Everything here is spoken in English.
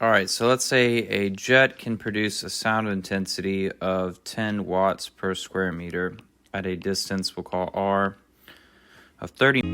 All right, so let's say a jet can produce a sound intensity of 10 watts per square meter at a distance we'll call R of 30